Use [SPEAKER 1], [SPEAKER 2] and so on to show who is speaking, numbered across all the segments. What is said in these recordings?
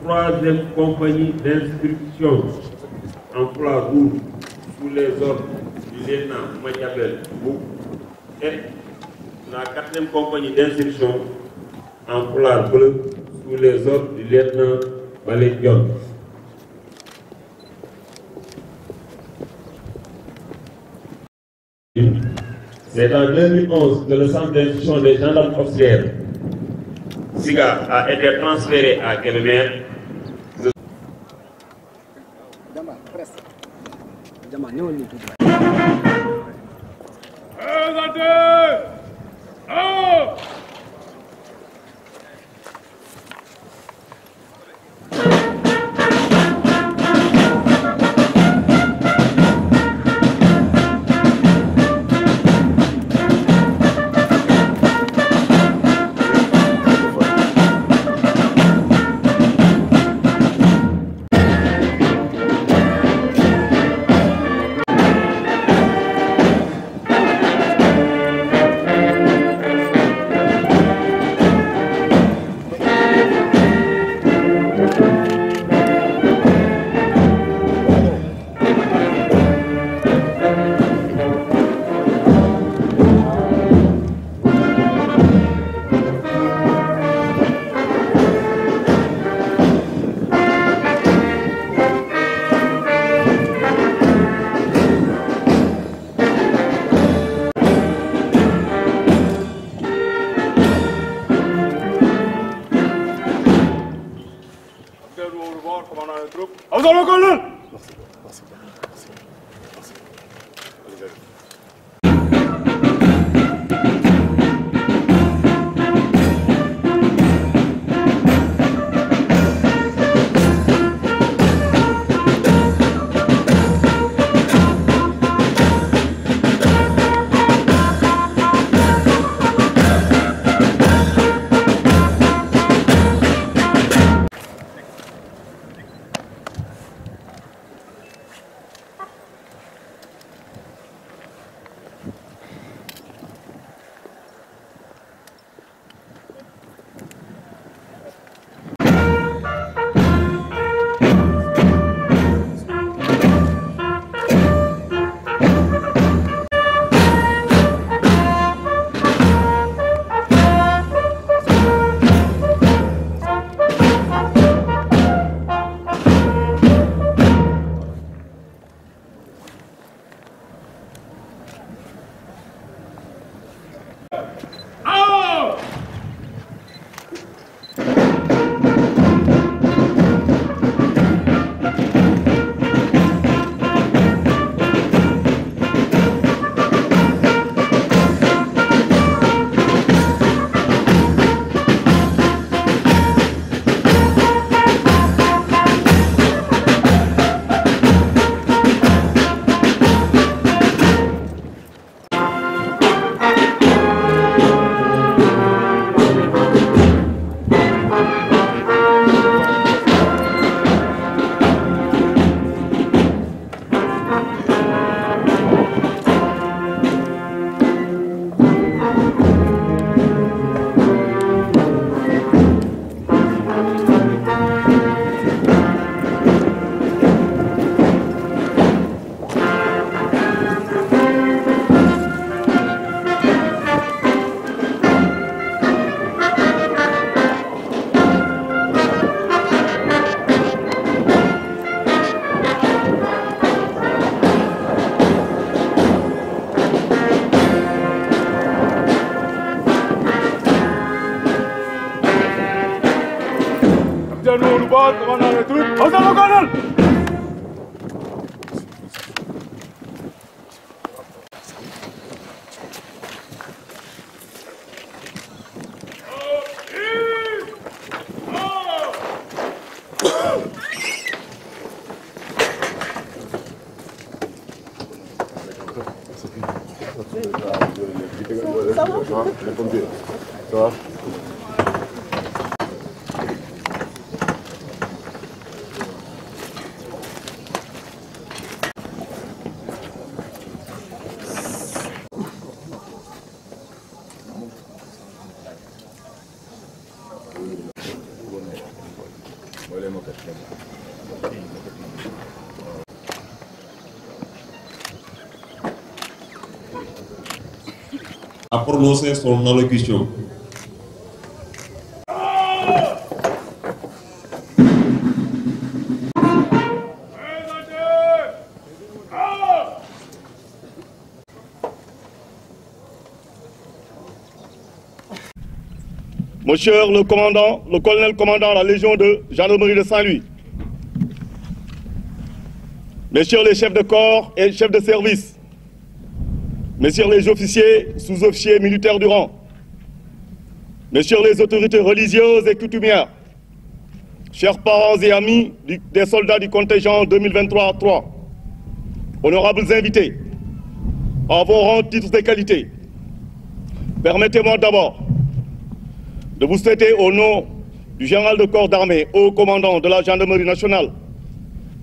[SPEAKER 1] Troisième compagnie d'instruction en flamand rouge sous les ordres du lieutenant Magnabel Bouk et la quatrième compagnie d'instruction en flamand bleu sous les ordres du lieutenant Balédion. C'est en 2011 que le centre d'instruction des gendarmes auxiliaires SIGA a été transféré à Kébémer.
[SPEAKER 2] mon colonel. Commandant les troupes, au sein colonel. Ça va?
[SPEAKER 3] A prononcé son allocution.
[SPEAKER 4] Monsieur le commandant, le colonel commandant de la Légion de gendarmerie de Saint-Louis, messieurs les chefs de corps et chefs de service, messieurs les officiers, sous-officiers militaires du rang, messieurs les autorités religieuses et coutumières, chers parents et amis des soldats du contingent 2023-3, honorables invités, à vos rangs, titres et qualités, permettez-moi d'abord de vous souhaiter au nom du général de corps d'armée, haut commandant de la gendarmerie nationale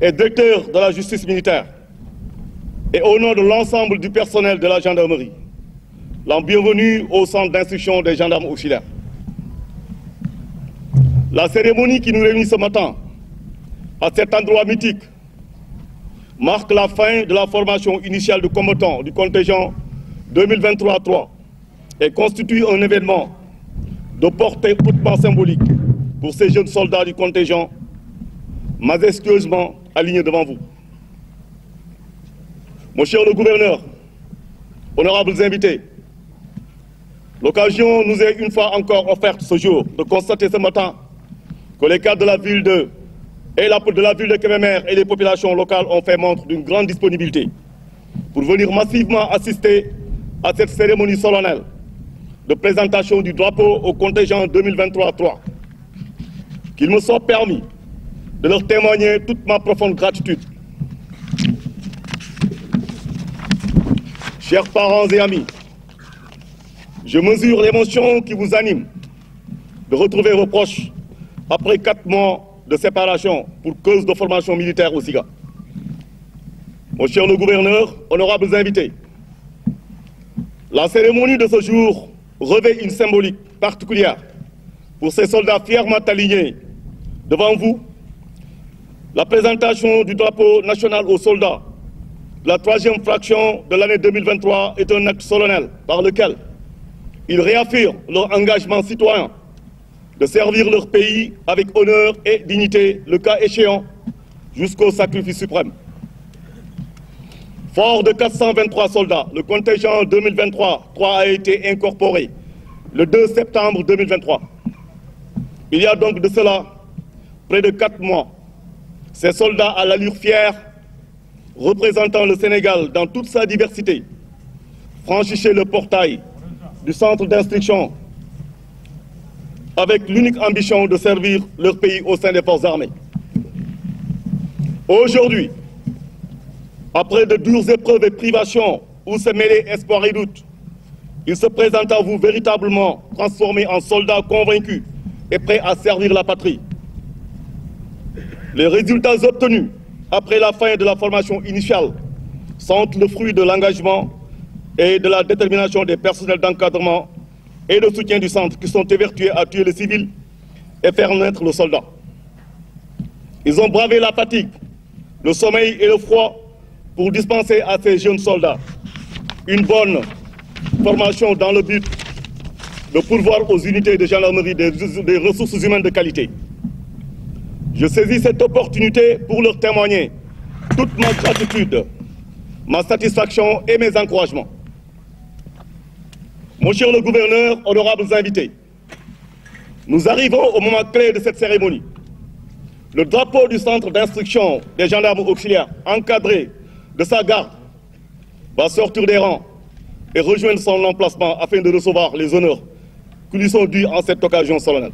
[SPEAKER 4] et directeur de la justice militaire, et au nom de l'ensemble du personnel de la gendarmerie, la bienvenue au centre d'instruction des gendarmes auxiliaires. La cérémonie qui nous réunit ce matin, à cet endroit mythique, marque la fin de la formation initiale de combattants du contingent 2023-3 et constitue un événement de portée hautement symbolique pour ces jeunes soldats du contingent majestueusement alignés devant vous. Monsieur le gouverneur, honorables invités, l'occasion nous est une fois encore offerte ce jour de constater ce matin que les cadres de la ville de la ville de Kébémer et les populations locales ont fait montre d'une grande disponibilité pour venir massivement assister à cette cérémonie solennelle de présentation du drapeau au contingent 2023-3. Qu'il me soit permis de leur témoigner toute ma profonde gratitude. Chers parents et amis, je mesure l'émotion qui vous anime de retrouver vos proches après 4 mois de séparation pour cause de formation militaire au SIGA. Mon cher le gouverneur, honorables invités, la cérémonie de ce jour revêt une symbolique particulière pour ces soldats fièrement alignés devant vous. La présentation du drapeau national aux soldats de la 3e fraction de l'année 2023 est un acte solennel par lequel ils réaffirment leur engagement citoyen de servir leur pays avec honneur et dignité, le cas échéant, jusqu'au sacrifice suprême. Fort de 423 soldats, le contingent 2023-3 a été incorporé le 2 septembre 2023. Il y a donc de cela près de 4 mois, ces soldats à l'allure fière, représentant le Sénégal dans toute sa diversité, franchissaient le portail du centre d'instruction avec l'unique ambition de servir leur pays au sein des forces armées. Aujourd'hui, après de dures épreuves et privations où se mêlaient espoir et doute, ils se présentent à vous véritablement transformés en soldats convaincus et prêts à servir la patrie. Les résultats obtenus après la fin de la formation initiale sont le fruit de l'engagement et de la détermination des personnels d'encadrement et de soutien du centre qui sont évertués à tuer les civils et faire naître le soldat. Ils ont bravé la fatigue, le sommeil et le froid pour dispenser à ces jeunes soldats une bonne formation dans le but de pourvoir aux unités de gendarmerie des ressources humaines de qualité. Je saisis cette opportunité pour leur témoigner toute ma gratitude, ma satisfaction et mes encouragements. Mon cher le gouverneur, honorables invités, nous arrivons au moment clé de cette cérémonie. Le drapeau du centre d'instruction des gendarmes auxiliaires, encadré de sa garde, va sortir des rangs et rejoindre son emplacement afin de recevoir les honneurs qui lui sont dus en cette occasion solennelle.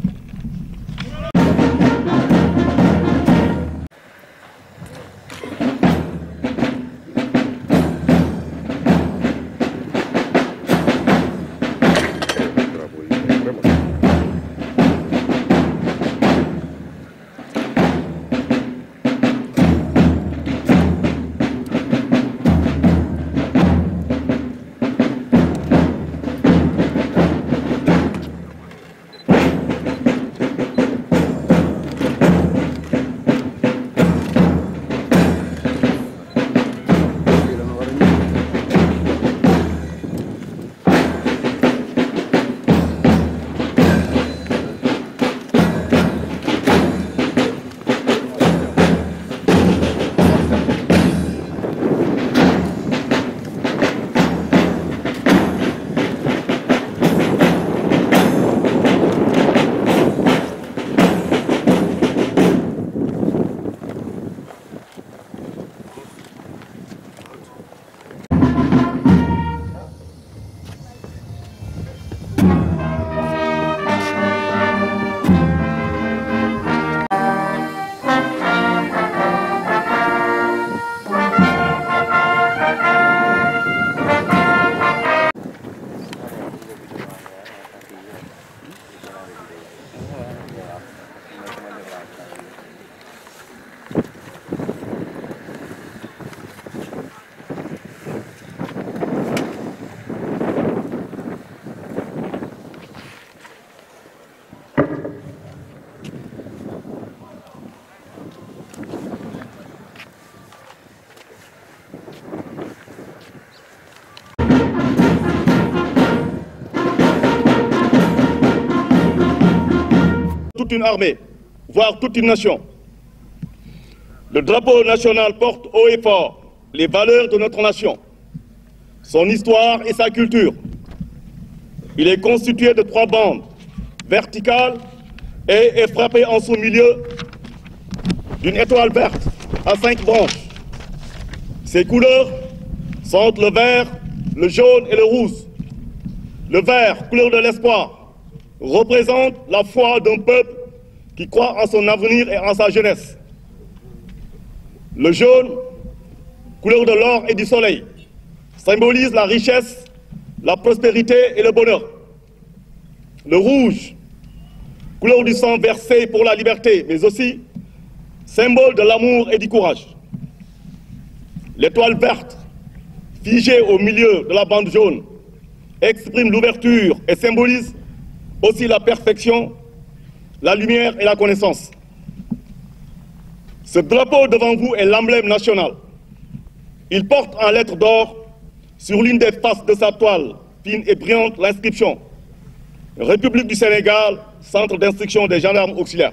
[SPEAKER 4] Toute une armée, voire toute une nation. Le drapeau national porte haut et fort les valeurs de notre nation, son histoire et sa culture. Il est constitué de 3 bandes verticales et est frappé en son milieu d'une étoile verte à 5 branches. Ses couleurs sont le vert, le jaune et le rouge. Le vert, couleur de l'espoir, représente la foi d'un peuple qui croit en son avenir et en sa jeunesse. Le jaune, couleur de l'or et du soleil, symbolise la richesse, la prospérité et le bonheur. Le rouge, couleur du sang versé pour la liberté, mais aussi symbole de l'amour et du courage. L'étoile verte, figée au milieu de la bande jaune, exprime l'ouverture et symbolise aussi la perfection, la lumière et la connaissance. Ce drapeau devant vous est l'emblème national. Il porte en lettres d'or sur l'une des faces de sa toile fine et brillante l'inscription « République du Sénégal, centre d'instruction des gendarmes auxiliaires ».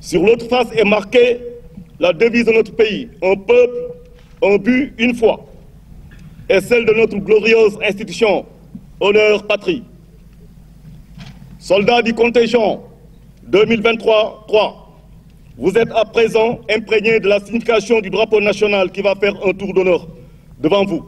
[SPEAKER 4] Sur l'autre face est marquée la devise de notre pays, un peuple, un but, une foi, et celle de notre glorieuse institution, honneur, patrie. Soldats du contingent 2023-3, vous êtes à présent imprégnés de la signification du drapeau national qui va faire un tour d'honneur devant vous.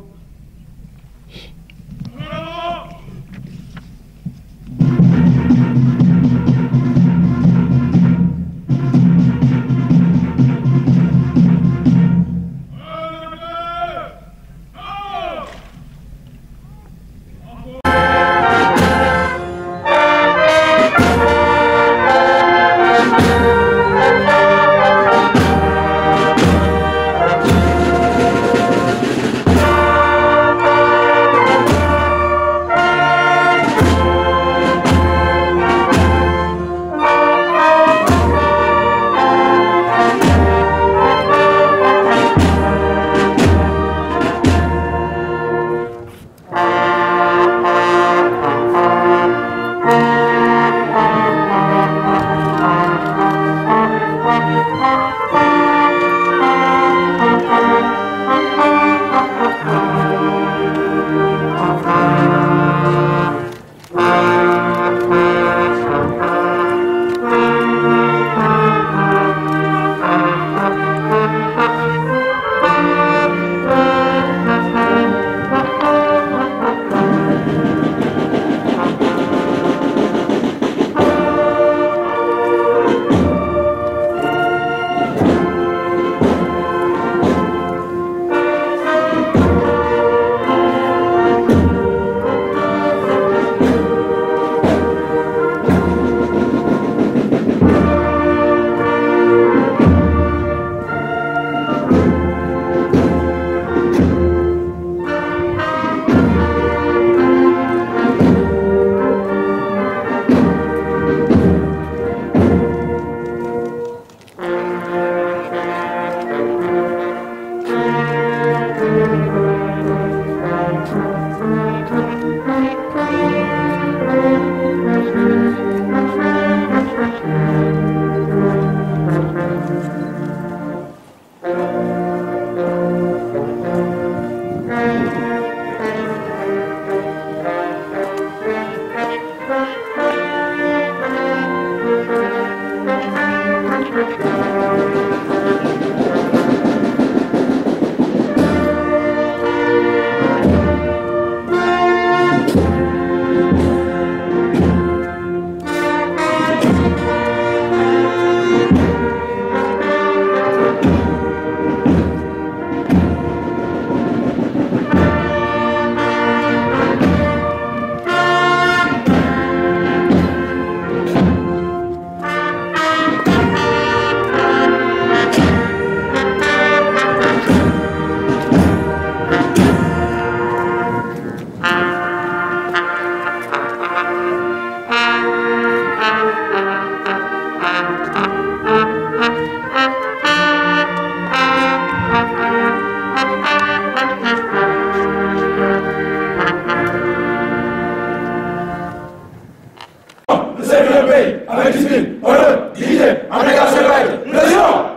[SPEAKER 2] avec discipline, honneur, dignité, abnégation et règle. Président.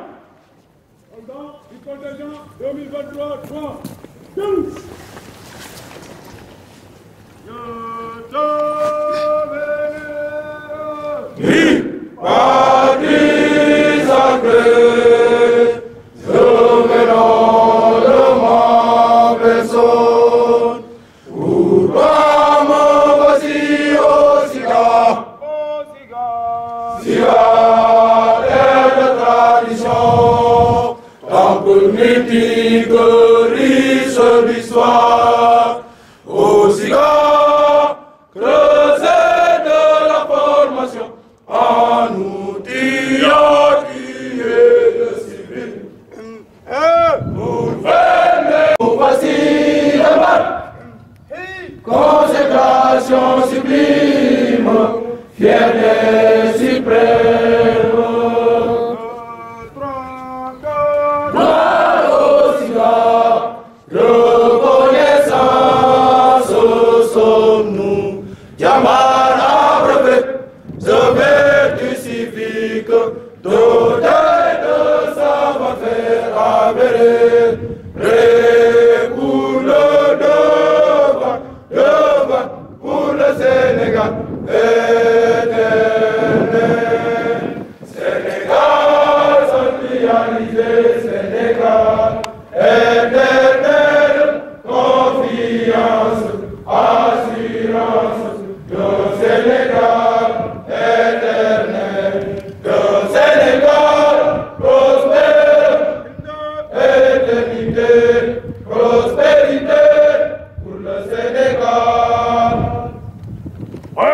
[SPEAKER 5] Soldat du contingent 2023-3, tous.
[SPEAKER 2] Oui, parti sacré. fierté suprême. Gloire au Seigneur, reconnaissance sommes-nous, Diamant abreuvé, vertu civique, doté de savoir-faire avéré, prêt pour le devoir pour le Sénégal éternel. Sénégal sanctuarisé, Sénégal éternel, confiance, assurance, de Sénégal éternel, de Sénégal prospère, éternité, prospérité pour le Sénégal.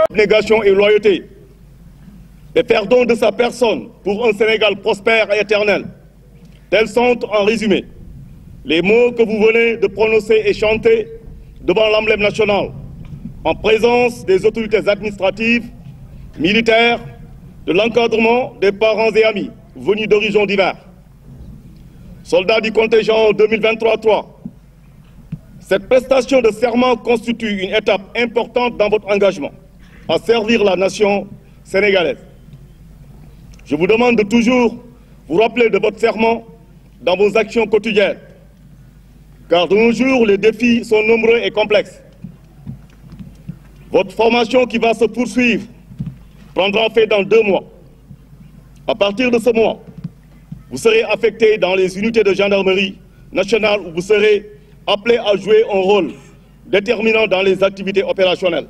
[SPEAKER 4] Abnégation et loyauté, et faire don de sa personne pour un Sénégal prospère et éternel. Tels sont, en résumé, les mots que vous venez de prononcer et chanter devant l'emblème national, en présence des autorités administratives, militaires, de l'encadrement des parents et amis venus d'horizons divers. Soldats du contingent 2023-3, cette prestation de serment constitue une étape importante dans votre engagement à servir la nation sénégalaise. Je vous demande de toujours vous rappeler de votre serment dans vos actions quotidiennes, car de nos jours, les défis sont nombreux et complexes. Votre formation qui va se poursuivre prendra fin dans 2 mois. À partir de ce mois, vous serez affecté dans les unités de gendarmerie nationale où vous serez appelé à jouer un rôle déterminant dans les activités opérationnelles.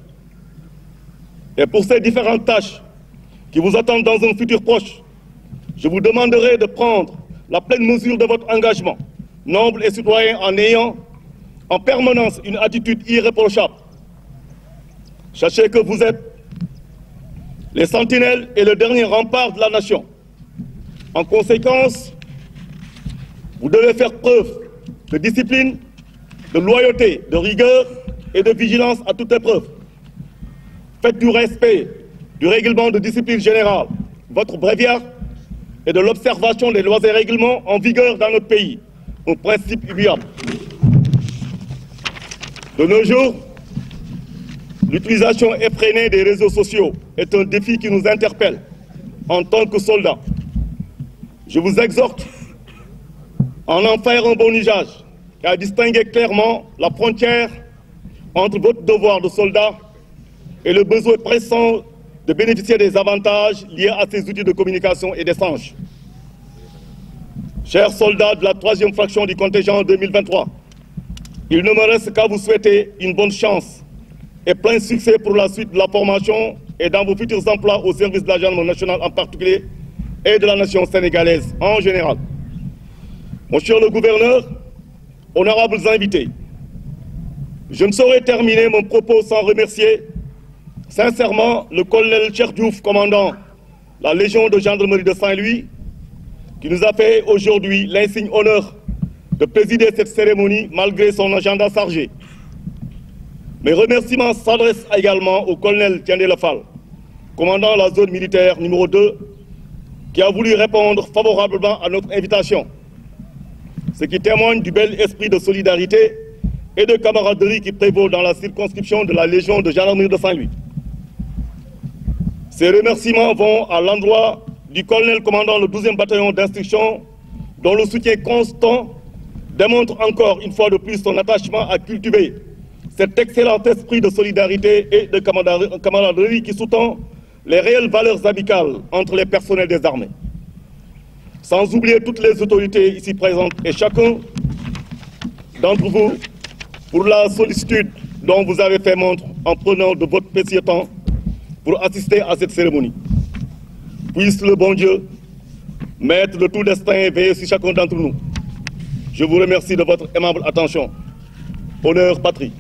[SPEAKER 4] Et pour ces différentes tâches qui vous attendent dans un futur proche, je vous demanderai de prendre la pleine mesure de votre engagement, noble et citoyen, en ayant en permanence une attitude irréprochable. Sachez que vous êtes les sentinelles et le dernier rempart de la nation. En conséquence, vous devez faire preuve de discipline, de loyauté, de rigueur et de vigilance à toute épreuve. Faites du respect du règlement de discipline générale votre bréviaire et de l'observation des lois et règlements en vigueur dans notre pays, un principe immuable. De nos jours, l'utilisation effrénée des réseaux sociaux est un défi qui nous interpelle en tant que soldats. Je vous exhorte à en faire un bon usage et à distinguer clairement la frontière entre votre devoir de soldat et le besoin pressant de bénéficier des avantages liés à ces outils de communication et d'échange. Chers soldats de la 3e fraction du contingent 2023, il ne me reste qu'à vous souhaiter une bonne chance et plein succès pour la suite de la formation et dans vos futurs emplois au service de la gendarmerie nationale en particulier et de la nation sénégalaise en général. Monsieur le gouverneur, honorables invités, je ne saurais terminer mon propos sans remercier sincèrement le colonel Cheikh Diouf, commandant la Légion de gendarmerie de Saint-Louis, qui nous a fait aujourd'hui l'insigne honneur de présider cette cérémonie malgré son agenda chargé. Mes remerciements s'adressent également au colonel Tiendé Lefal, commandant la zone militaire numéro 2, qui a voulu répondre favorablement à notre invitation, ce qui témoigne du bel esprit de solidarité et de camaraderie qui prévaut dans la circonscription de la Légion de gendarmerie de Saint-Louis. Ces remerciements vont à l'endroit du colonel commandant le 12e bataillon d'instruction, dont le soutien constant démontre encore une fois de plus son attachement à cultiver cet excellent esprit de solidarité et de camaraderie qui sous-tend les réelles valeurs amicales entre les personnels des armées. Sans oublier toutes les autorités ici présentes et chacun d'entre vous pour la sollicitude dont vous avez fait montre en prenant de votre précieux temps pour assister à cette cérémonie. Puisse le bon Dieu, maître de tout destin, veiller sur chacun d'entre nous. Je vous remercie de votre aimable attention. Honneur, patrie.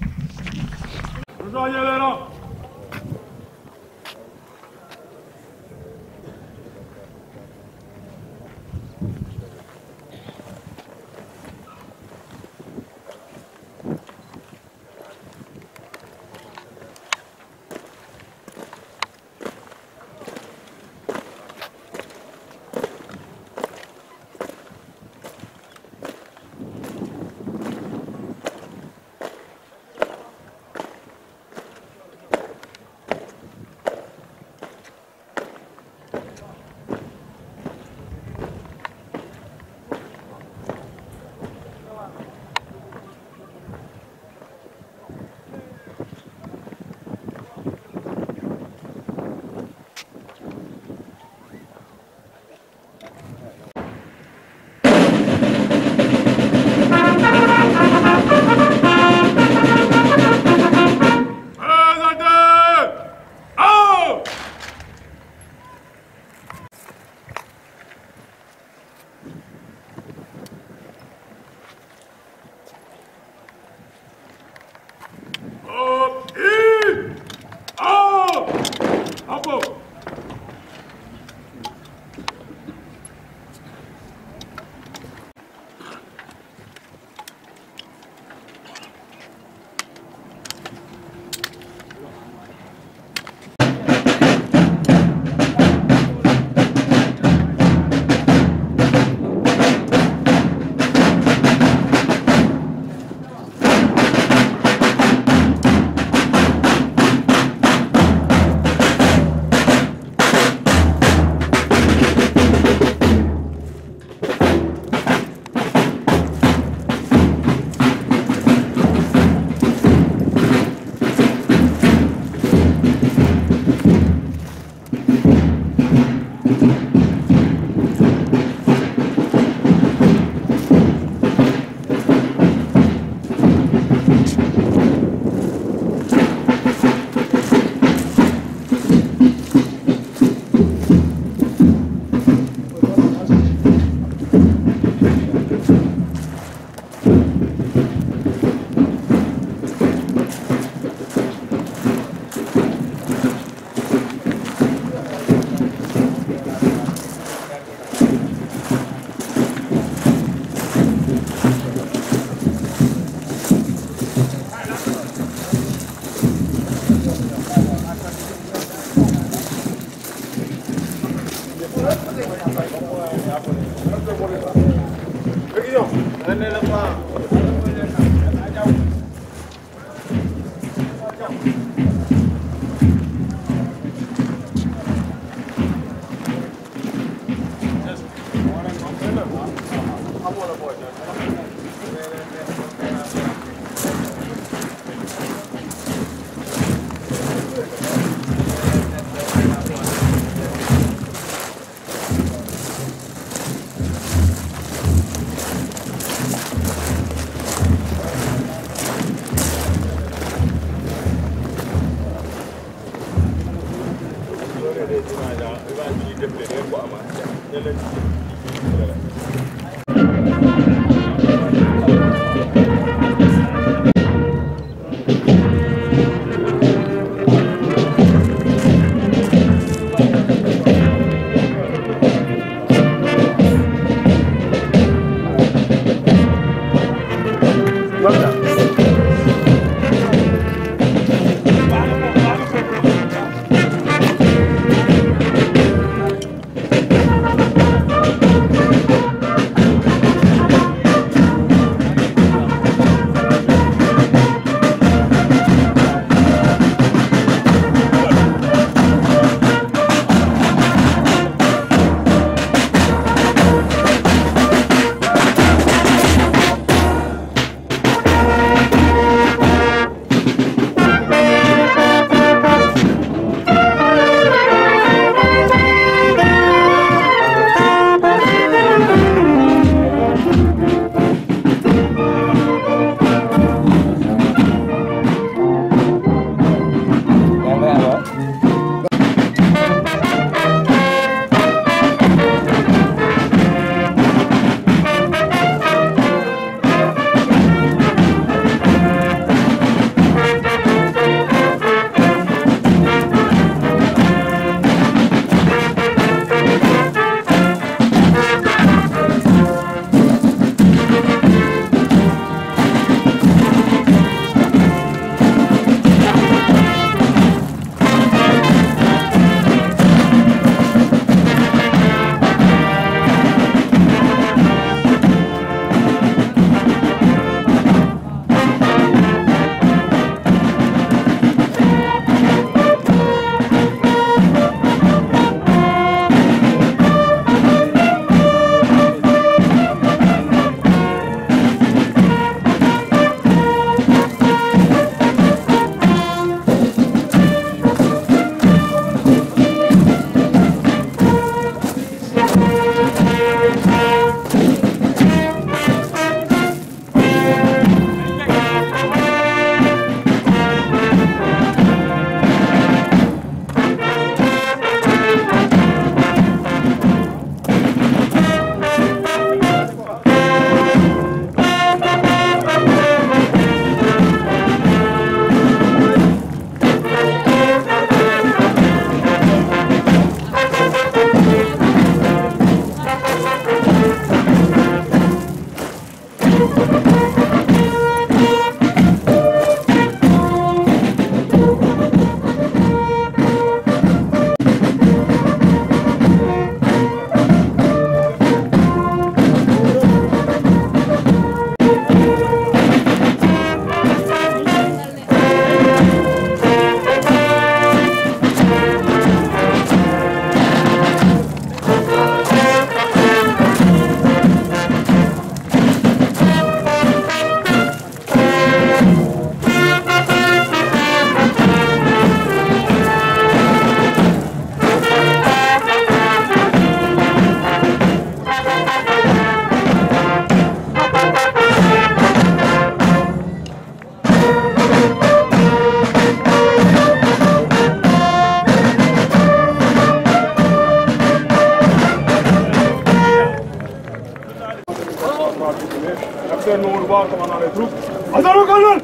[SPEAKER 5] var commandant les troupes. Azar au colonel!